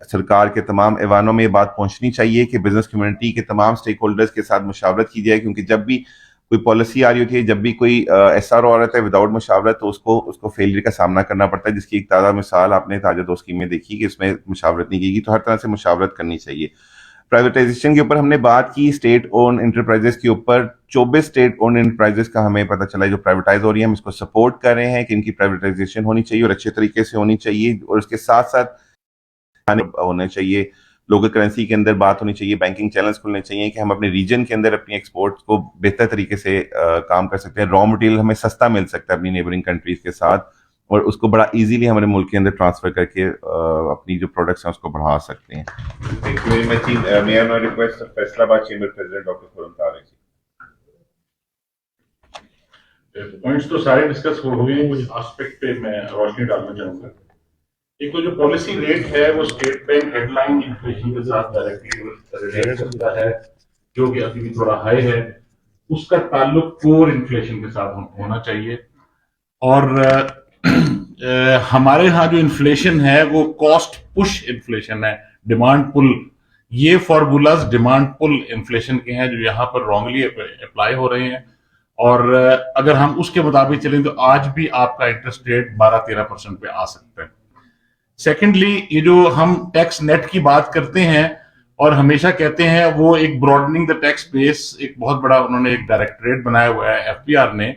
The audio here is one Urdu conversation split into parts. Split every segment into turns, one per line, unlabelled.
سرکار کے تمام ایوانوں میں یہ بات پہنچنی چاہیے کہ بزنس کمیونٹی کے تمام سٹیک ہولڈرز کے ساتھ مشاورت کی جائے، کیونکہ جب بھی کوئی پالیسی آ رہی ہوتی ہے، جب بھی کوئی ایس آر او آ رہتا ہے وداؤٹ مشاورت، تو اس کو فیلئر کا سامنا کرنا پڑتا ہے، جس کی ایک تازہ مثال آپ نے تاجر دو اسکیم میں دیکھی کہ اس میں مشاورت نہیں کی گئی. تو ہر طرح سے مشاورت کرنی چاہیے. پرائیویٹائزیشن کے اوپر ہم نے بات کی، اسٹیٹ اون انٹرپرائزز کے اوپر 24 اسٹیٹ اون انٹرپرائزز کا ہمیں پتہ چلا جو پرائیویٹائز ہو رہی ہیں، ہم اس کو سپورٹ کر رہے ہیں کہ ان کی پرائیویٹائزیشن ہونی چاہیے اور اچھے طریقے سے ہونی چاہیے، اور اس کے ساتھ ساتھ ہونا چاہیے لوکل کرنسی کے اندر بات ہونی چاہیے، بینکنگ چینلز کھلنے چاہیے کہ ہم اپنے ریجن کے اندر اپنی ایکسپورٹ کو بہتر طریقے سے کام کر سکتے ہیں. را مٹیریل ہمیں سستا مل سکتا ہے اپنی نیبرنگ کنٹریز کے ساتھ، اور اس کو بڑا ایزیلی ہمارے ملک کے اندر ٹرانسفر کر کے اپنی جو پروڈکٹس ہیں اس کو بڑھا سکتے ہیں. Thank you very much. may I now request Faisal آباد چیمبر پریزیڈنٹ ڈاکٹر خرم طارق جی.
پوائنٹس تو سارے ڈسکس ہو گئے ہیں، کچھ آسپیکٹ پہ میں روشنی ڈالنا چاہوں گا. ایک تو جو پالیسی ریٹ ہے وہ state bank headline inflation کے ساتھ ڈائریکٹلی ریلیٹ کرتا ہے، جو کہ ابھی بھی تھوڑا ہائی ہے. اس کا تعلق کور انفلیشن کے ساتھ ہونا چاہیے. اور ہمارے ہاں جو انفلیشن ہے وہ کاسٹ پش انفلیشن ہے، ڈیمانڈ پل. یہ فارمولاز ڈیمانڈ پل انفلیشن کے ہیں جو یہاں پر رانگلی اپلائی ہو رہے ہیں. اور اگر ہم اس کے مطابق چلیں تو آج بھی آپ کا انٹرسٹ ریٹ 12-13% پہ آ سکتا ہے. سیکنڈلی، یہ جو ہم ٹیکس نیٹ کی بات کرتے ہیں اور ہمیشہ کہتے ہیں، وہ ایک براڈننگ دا ٹیکس بیس ایک بہت بڑا انہوں نے ایک ڈائریکٹریٹ بنایا ہوا ہے ایف بی آر نے.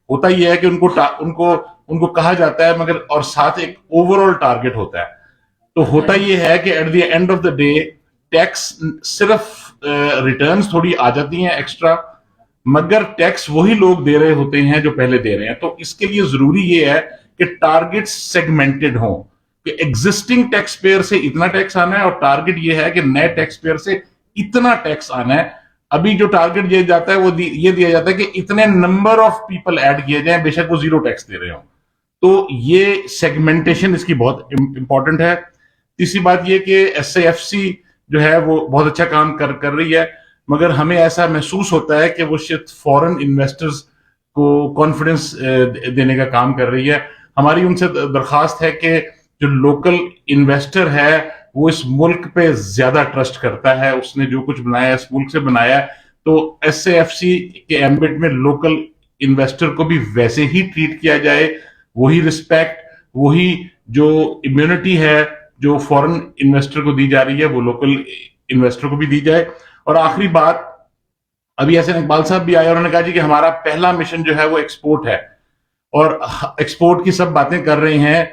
ہوتا یہ ہے کہ ان کو کہا جاتا ہے مگر اور ساتھ ایک اوور آل ٹارگٹ ہوتا ہے. تو ہوتا یہ ہے کہ at the end of the day tax صرف ریٹرنز تھوڑی آ جاتی ہیں ایکسٹرا، مگر ٹیکس وہی لوگ دے رہے ہوتے ہیں جو پہلے دے رہے ہیں. تو اس کے لیے ضروری یہ ہے کہ ٹارگٹ سیگمنٹڈ ہوں کہ ایگزسٹنگ ٹیکس پیئر سے اتنا ٹیکس آنا ہے، اور ٹارگٹ یہ ہے کہ نئے ٹیکس پیئر سے اتنا ٹیکس آنا ہے. ابھی جو ٹارگٹ دیا جاتا ہے وہ یہ دیا جاتا ہے کہ اتنے نمبر آف پیپل ایڈ کیے جائیں، بے شک وہ زیرو ٹیکس دے رہے ہوں. تو یہ سیگمنٹیشن اس کی بہت امپورٹنٹ ہے. تیسری بات یہ کہ ایس اے ایف سی جو ہے وہ بہت اچھا کام کر رہی ہے، مگر ہمیں ایسا محسوس ہوتا ہے کہ وہ شاید فورن انویسٹرز کو کانفیڈنس دینے کا کام کر رہی ہے. ہماری ان سے درخواست ہے کہ جو لوکل انویسٹر ہے وہ اس ملک پہ زیادہ ٹرسٹ کرتا ہے، اس نے جو کچھ بنایا ہے اس ملک سے بنایا ہے. تو ایس اے ایف سی کے ایمبٹ میں لوکل انویسٹر کو بھی ویسے ہی ٹریٹ کیا جائے، وہی رسپیکٹ، وہی جو امیونٹی ہے جو فورن انویسٹر کو دی جا رہی ہے وہ لوکل انویسٹر کو بھی دی جائے. اور آخری بات، ابھی احسن اقبال صاحب بھی آئے اور انہوں نے کہا جی کہ ہمارا پہلا مشن جو ہے وہ ایکسپورٹ ہے، اور ایکسپورٹ کی سب باتیں کر رہے ہیں.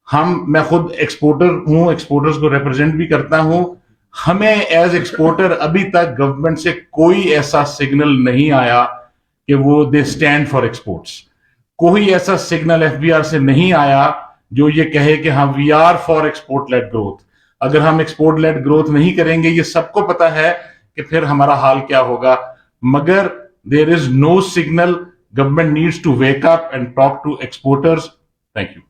میں خود ایکسپورٹر ہوں، ایکسپورٹرز کو ریپرزینٹ بھی کرتا ہوں. ہمیں ایز ایکسپورٹر ابھی تک گورنمنٹ سے کوئی ایسا سگنل نہیں آیا کہ وہ دے اسٹینڈ فار ایکسپورٹس. کوئی ایسا سگنل ایف بی آر سے نہیں آیا جو یہ کہے کہ ہاں we are for export led growth. اگر ہم ایکسپورٹ لیڈ گروتھ نہیں کریں گے، یہ سب کو پتا ہے کہ پھر ہمارا حال کیا ہوگا. مگر there is no signal. Government needs to wake up and talk to exporters. Thank you.